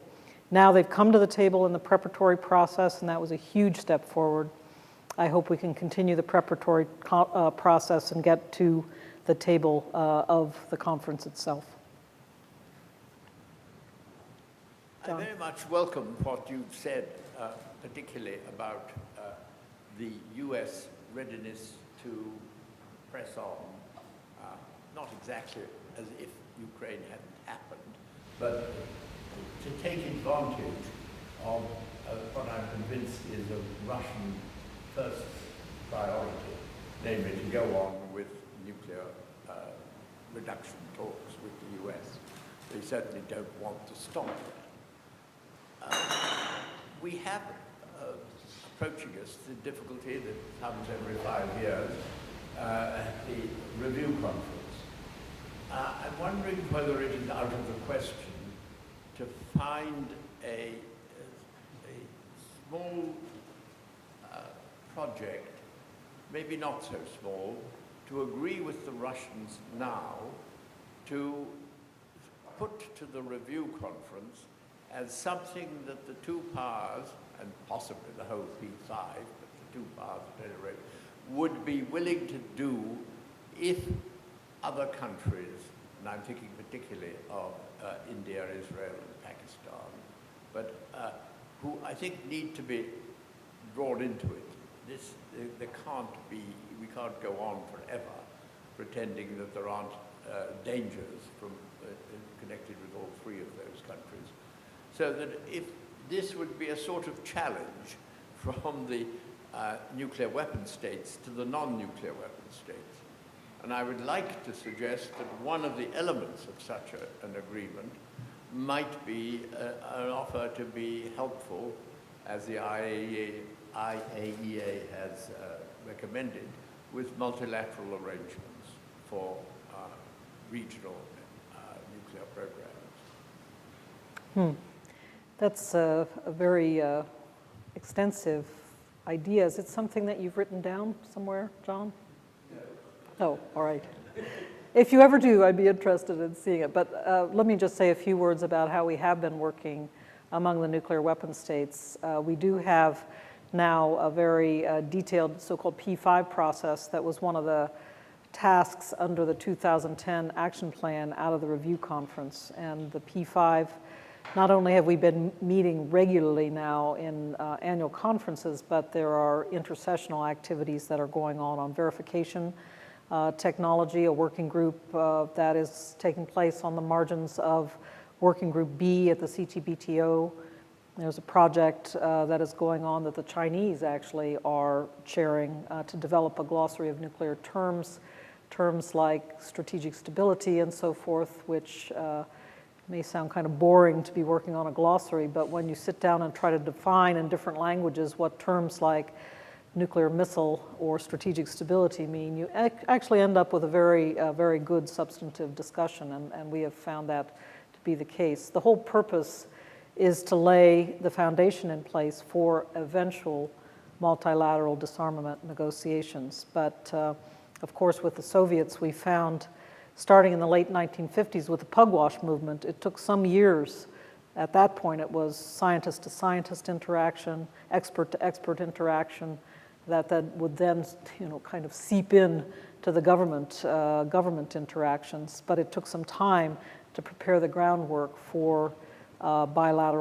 Now they've come to the table in the preparatory process, and that was a huge step forward. I hope we can continue the preparatory process and get to the table of the conference itself. I very much welcome what you've said, particularly about the U.S. readiness to press on, not exactly as if Ukraine hadn't happened, but to take advantage of what I'm convinced is a Russian first priority, namely to go on with nuclear reduction talks with the U.S. They certainly don't want to stop that. We have approaching us the difficulty that comes every 5 years at the review conference. I'm wondering whether it is out of the question to find a small project, maybe not so small, to agree with the Russians now to put to the review conference as something that the two powers, and possibly the whole P5, but the two powers at any rate, would be willing to do if other countries, and I'm thinking particularly of India, Israel, and Pakistan, but who I think need to be drawn into it. There can't be, we can't go on forever pretending that there aren't dangers from connected with all three of those countries. So that if this would be a sort of challenge from the nuclear weapon states to the non-nuclear weapon states. And I would like to suggest that one of the elements of such an agreement might be an offer to be helpful, as the IAEA has recommended, with multilateral arrangements for regional nuclear programs. That's a very extensive idea. Is it something that you've written down somewhere, John? No. Oh, all right. If you ever do, I'd be interested in seeing it. But let me just say a few words about how we have been working among the nuclear weapon states. We do have now a very detailed so-called P5 process that was one of the tasks under the 2010 Action Plan out of the review conference. And the P5, not only have we been meeting regularly now in annual conferences, but there are intersessional activities that are going on verification technology, a working group that is taking place on the margins of Working Group B at the CTBTO. There's a project that is going on that the Chinese actually are chairing to develop a glossary of nuclear terms like strategic stability and so forth, which may sound kind of boring to be working on a glossary, but when you sit down and try to define in different languages what terms like nuclear missile or strategic stability mean, you actually end up with a very good substantive discussion, and we have found that to be the case. The whole purpose is to lay the foundation in place for eventual multilateral disarmament negotiations. But of course, with the Soviets, we found, starting in the late 1950s with the Pugwash movement, it took some years. At that point, it was scientist-to-scientist interaction, expert-to-expert interaction, that would then, kind of seep in to the government interactions. But it took some time to prepare the groundwork for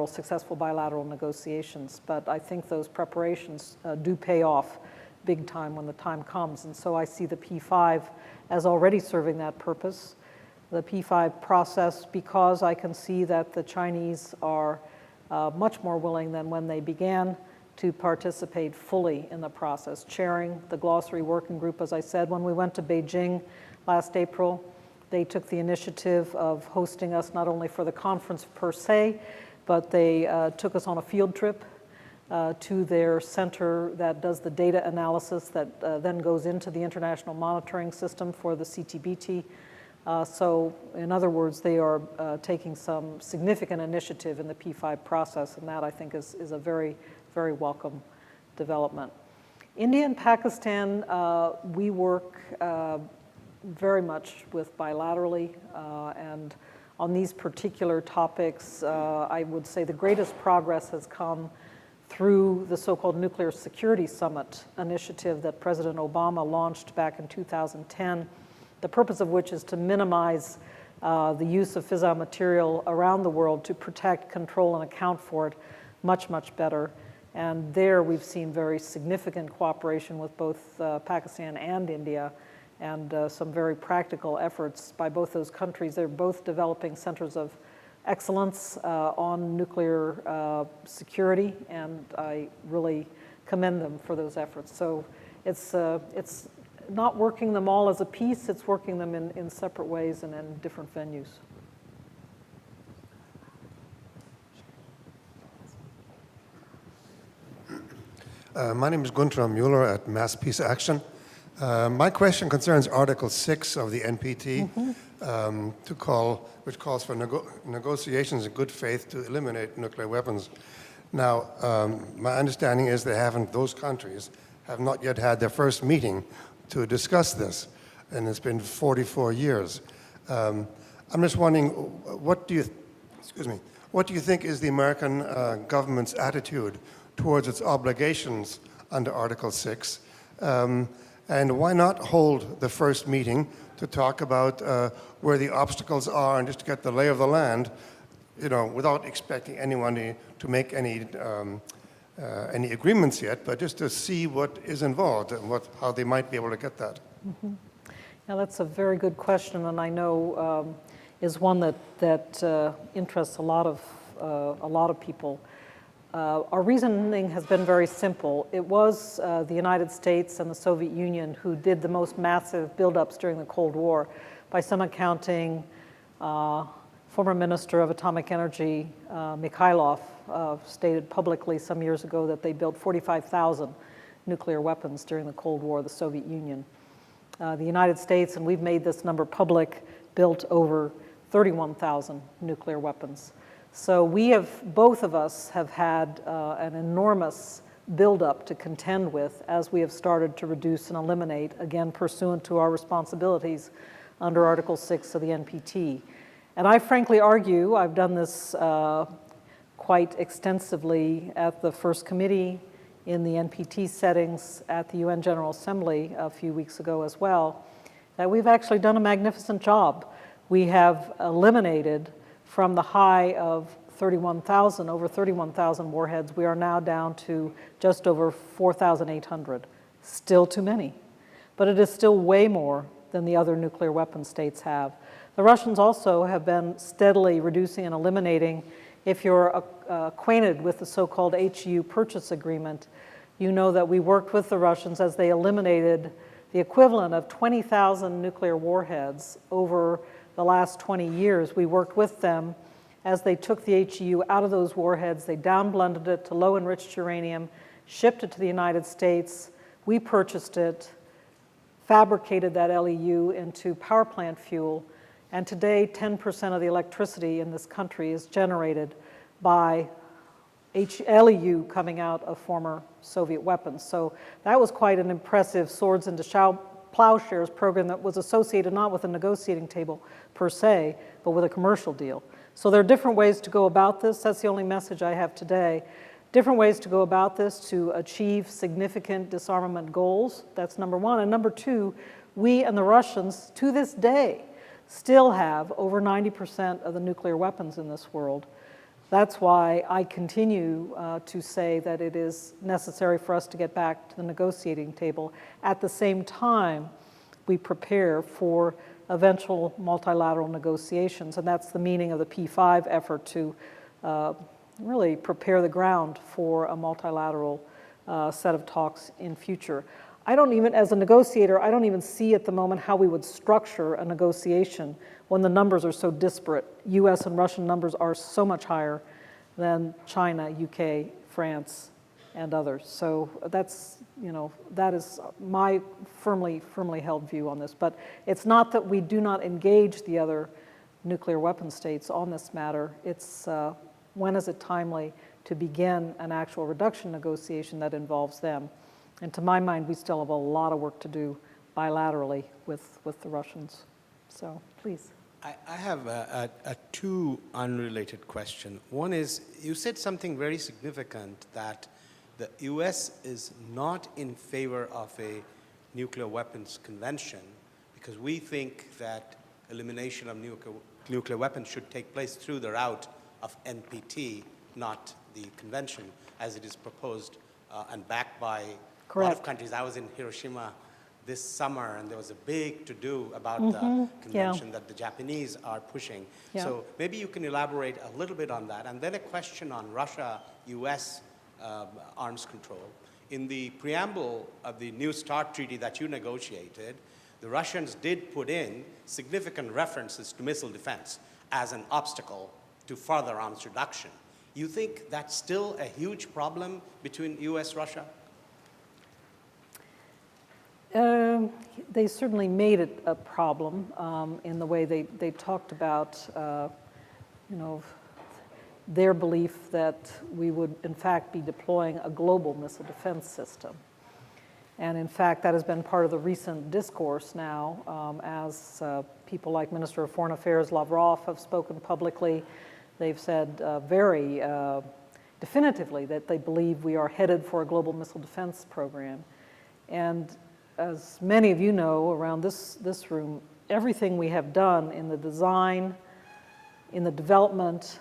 successful bilateral negotiations. But I think those preparations do pay off big time when the time comes. And so I see the P5 as already serving that purpose. The P5 process, because I can see that the Chinese are much more willing than when they began to participate fully in the process, chairing the glossary working group. As I said, when we went to Beijing last April, they took the initiative of hosting us not only for the conference per se, but they took us on a field trip to their center that does the data analysis that then goes into the international monitoring system for the CTBT. So in other words, they are taking some significant initiative in the P5 process, and that I think is a very, very welcome development. India and Pakistan, we work very much with bilaterally, and on these particular topics, I would say the greatest progress has come through the so-called Nuclear Security Summit initiative that President Obama launched back in 2010, the purpose of which is to minimize the use of fissile material around the world to protect, control, and account for it much, much better. And there we've seen very significant cooperation with both Pakistan and India, and some very practical efforts by both those countries. They're both developing centers of excellence on nuclear security, and I really commend them for those efforts. So it's not working them all as a piece, it's working them in separate ways and in different venues. My name is Gunther Mueller at Mass Peace Action. My question concerns Article 6 of the NPT, which calls for negotiations in good faith to eliminate nuclear weapons. Now, my understanding is those countries have not yet had their first meeting to discuss this, and it's been 44 years. I'm just wondering, what do you think is the American government's attitude towards its obligations under Article 6? And why not hold the first meeting to talk about where the obstacles are and just to get the lay of the land, without expecting anyone to make any agreements yet, but just to see what is involved and how they might be able to get that? Mm-hmm. Yeah, that's a very good question, and I know is one that interests a lot of people. Our reasoning has been very simple. It was the United States and the Soviet Union who did the most massive buildups during the Cold War. By some accounting, former Minister of Atomic Energy, Mikhailov, stated publicly some years ago that they built 45,000 nuclear weapons during the Cold War, the Soviet Union. The United States, and we've made this number public, built over 31,000 nuclear weapons. So both of us have had an enormous buildup to contend with as we have started to reduce and eliminate, again, pursuant to our responsibilities under Article 6 of the NPT. And I frankly argue, I've done this quite extensively at the First Committee, in the NPT settings, at the UN General Assembly a few weeks ago as well, that we've actually done a magnificent job. We have eliminated from the high of 31,000, over 31,000 warheads, we are now down to just over 4,800. Still too many, but it is still way more than the other nuclear weapon states have. The Russians also have been steadily reducing and eliminating. If you're acquainted with the so-called HU purchase agreement, you know that we worked with the Russians as they eliminated the equivalent of 20,000 nuclear warheads over the last 20 years. We worked with them as they took the HEU out of those warheads, they downblended it to low enriched uranium, shipped it to the United States, we purchased it, fabricated that LEU into power plant fuel, and today 10% of the electricity in this country is generated by LEU coming out of former Soviet weapons. So that was quite an impressive swords into plowshares program that was associated not with a negotiating table per se, but with a commercial deal. So there are different ways to go about this. That's the only message I have today. Different ways to go about this to achieve significant disarmament goals. That's number one. And number two, we and the Russians, to this day, still have over 90% of the nuclear weapons in this world. That's why I continue to say that it is necessary for us to get back to the negotiating table. At the same time, we prepare for eventual multilateral negotiations, and that's the meaning of the P5 effort to really prepare the ground for a multilateral set of talks in future. I don't even, as a negotiator, I don't even see at the moment how we would structure a negotiation when the numbers are so disparate. US and Russian numbers are so much higher than China, UK, France, and others. So that's, that is my firmly held view on this. But it's not that we do not engage the other nuclear weapon states on this matter. It's when is it timely to begin an actual reduction negotiation that involves them. And to my mind, we still have a lot of work to do bilaterally with the Russians. So please. I have two unrelated questions. One is, you said something very significant, that the US is not in favor of a nuclear weapons convention because we think that elimination of nuclear weapons should take place through the route of NPT, not the convention, as it is proposed and backed by a lot of countries. I was in Hiroshima this summer, and there was a big to-do about the convention that the Japanese are pushing. So maybe you can elaborate a little bit on that. And then a question on Russia-US arms control. In the preamble of the New START treaty that you negotiated, the Russians did put in significant references to missile defense as an obstacle to further arms reduction. You think that's still a huge problem between US-Russia? They certainly made it a problem in the way they talked about, their belief that we would, in fact, be deploying a global missile defense system. And in fact, that has been part of the recent discourse now, as people like Minister of Foreign Affairs Lavrov have spoken publicly. They've said very definitively that they believe we are headed for a global missile defense program. And as many of you know around this room, everything we have done in the design, in the development,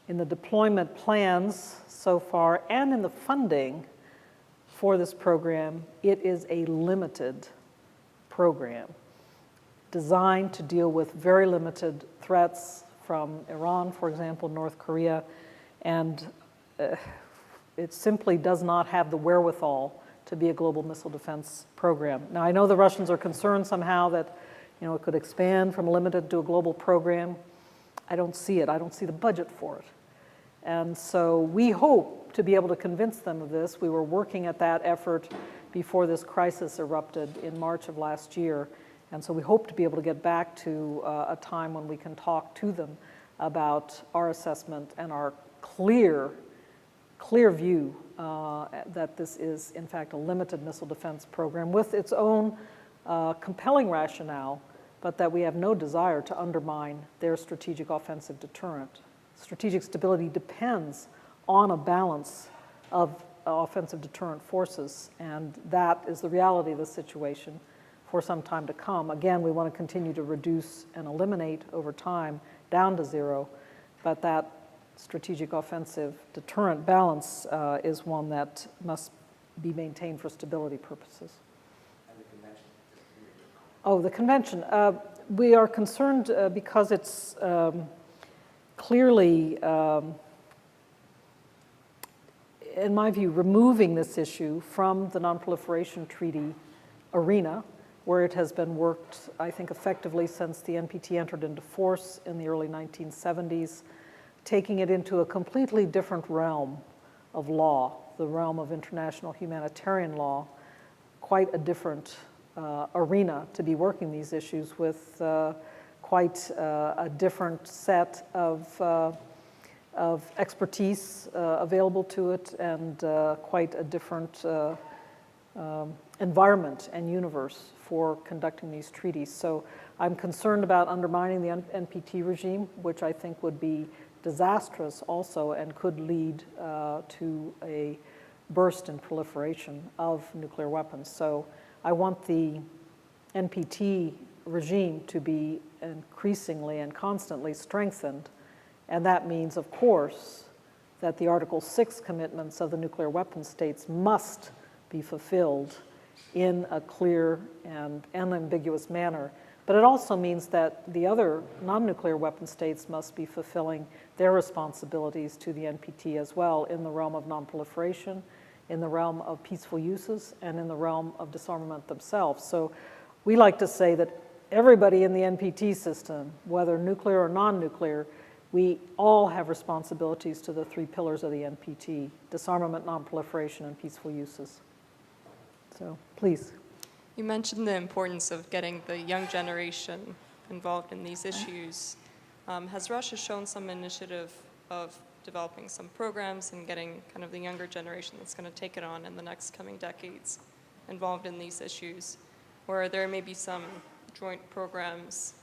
in the deployment plans so far, and in the funding for this program, it is a limited program designed to deal with very limited threats from Iran, for example, North Korea, and it simply does not have the wherewithal to be a global missile defense program. Now, I know the Russians are concerned somehow that, it could expand from limited to a global program. I don't see it. I don't see the budget for it. And so we hope to be able to convince them of this. We were working at that effort before this crisis erupted in March of last year. And so we hope to be able to get back to a time when we can talk to them about our assessment and our clear view that this is, in fact, a limited missile defense program with its own compelling rationale, but that we have no desire to undermine their strategic offensive deterrent. Strategic stability depends on a balance of offensive deterrent forces, and that is the reality of the situation for some time to come. Again, we want to continue to reduce and eliminate over time down to zero, but that strategic offensive deterrent balance is one that must be maintained for stability purposes. And the convention? Oh, the convention. We are concerned because it's clearly, in my view, removing this issue from the Non-Proliferation Treaty arena, where it has been worked, I think, effectively since the NPT entered into force in the early 1970s, taking it into a completely different realm of law, the realm of international humanitarian law, quite a different arena to be working these issues with, quite a different set of expertise available to it, and quite a different environment and universe for conducting these treaties. So I'm concerned about undermining the NPT regime, which I think would be disastrous also and could lead to a burst in proliferation of nuclear weapons. So I want the NPT regime to be increasingly and constantly strengthened, and that means, of course, that the Article 6 commitments of the nuclear weapon states must be fulfilled in a clear and unambiguous manner. But it also means that the other non-nuclear weapon states must be fulfilling their responsibilities to the NPT as well in the realm of non-proliferation, in the realm of peaceful uses and in the realm of disarmament themselves. So we like to say that everybody in the NPT system, whether nuclear or non-nuclear, we all have responsibilities to the three pillars of the NPT: disarmament, non-proliferation, and peaceful uses. So please. You mentioned the importance of getting the young generation involved in these issues. Has Russia shown some initiative of developing some programs and getting kind of the younger generation that's going to take it on in the next coming decades involved in these issues? Or are there maybe some joint programs?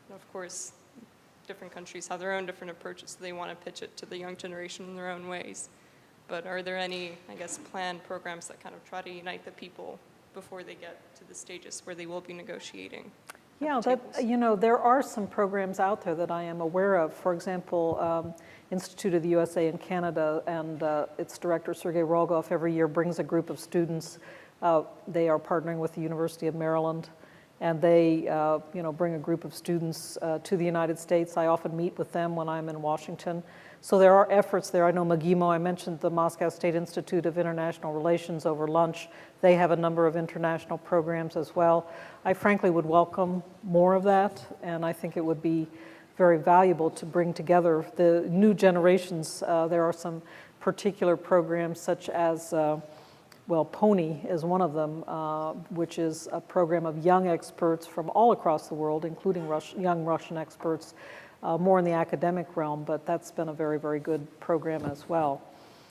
And of course, different countries have their own different approaches, so they want to pitch it to the young generation in their own ways. But are there any, I guess, planned programs that kind of try to unite the people before they get to the stages where they will be negotiating? Yeah, there are some programs out there that I am aware of. For example, Institute of the USA in Canada and its director, Sergei Rogov, every year brings a group of students. They are partnering with the University of Maryland, and they bring a group of students to the United States. I often meet with them when I'm in Washington. So there are efforts there. I know McGimo, I mentioned the Moscow State Institute of International Relations over lunch. They have a number of international programs as well. I frankly would welcome more of that, and I think it would be very valuable to bring together the new generations. There are some particular programs such as, PONY is one of them, which is a program of young experts from all across the world, including young Russian experts, more in the academic realm, but that's been a very, very good program as well.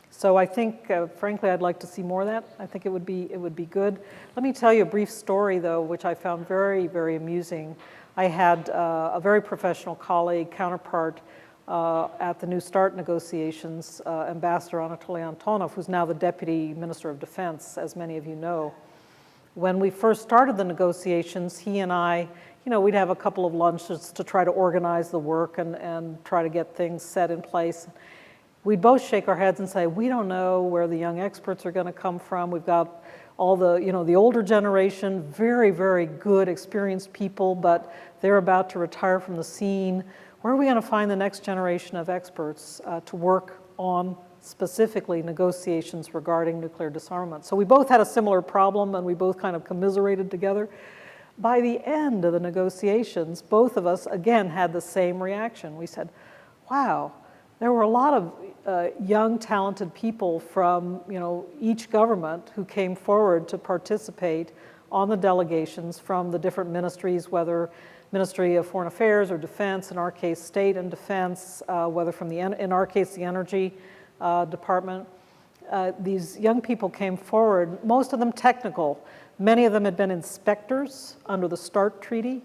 So I think, frankly, I'd like to see more of that. I think it would be good. Let me tell you a brief story, though, which I found very, very amusing. I had a very professional colleague, counterpart at the New START negotiations, Ambassador Anatoly Antonov, who's now the Deputy Minister of Defense, as many of you know. When we first started the negotiations, he and I, we'd have a couple of lunches to try to organize the work and try to get things set in place. We'd both shake our heads and say, we don't know where the young experts are going to come from. We've got all the, the older generation, very, very good, experienced people, but they're about to retire from the scene. Where are we going to find the next generation of experts to work on specifically negotiations regarding nuclear disarmament? So we both had a similar problem, and we both kind of commiserated together. By the end of the negotiations, both of us, again, had the same reaction. We said, wow, there were a lot of young, talented people from each government who came forward to participate on the delegations from the different ministries, whether Ministry of Foreign Affairs or Defense, in our case, State and Defense, whether from in our case, the Energy Department. These young people came forward, most of them technical. Many of them had been inspectors under the START Treaty,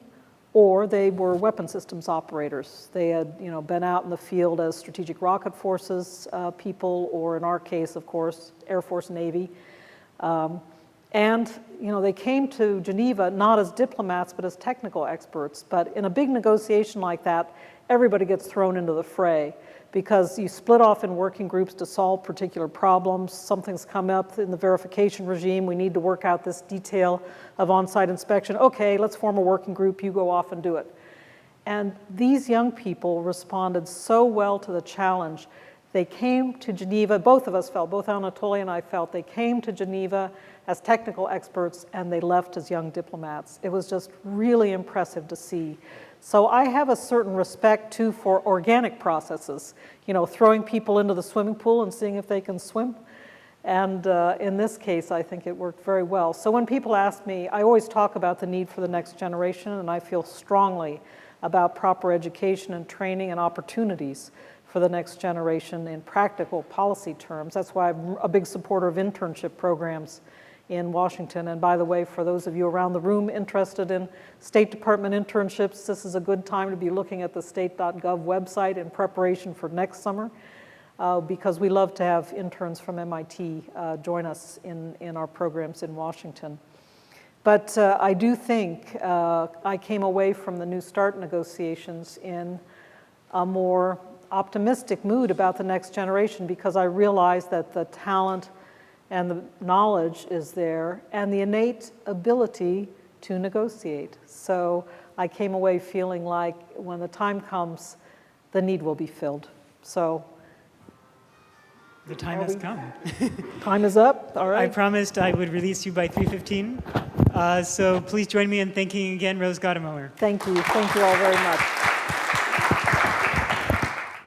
or they were weapon systems operators. They had been out in the field as strategic rocket forces people, or in our case, of course, Air Force, Navy. And they came to Geneva not as diplomats, but as technical experts. But in a big negotiation like that, everybody gets thrown into the fray, because you split off in working groups to solve particular problems. Something's come up in the verification regime. We need to work out this detail of on-site inspection. Okay, let's form a working group. You go off and do it. And these young people responded so well to the challenge. They came to Geneva, both of us felt, both Anatoly and I felt, they came to Geneva as technical experts and they left as young diplomats. It was just really impressive to see. So I have a certain respect too for organic processes, throwing people into the swimming pool and seeing if they can swim. And in this case, I think it worked very well. So when people ask me, I always talk about the need for the next generation, and I feel strongly about proper education and training and opportunities for the next generation in practical policy terms. That's why I'm a big supporter of internship programs in Washington. And by the way, for those of you around the room interested in State Department internships, this is a good time to be looking at the state.gov website in preparation for next summer, because we love to have interns from MIT join us in our programs in Washington. But I do think I came away from the New START negotiations in a more optimistic mood about the next generation, because I realized that the talent and the knowledge is there, and the innate ability to negotiate. So I came away feeling like when the time comes, the need will be filled. So The time has come. Time is up, all I right. promised I would release you by 3:15. So please join me in thanking again Rose Gottemoeller. Thank you all very much.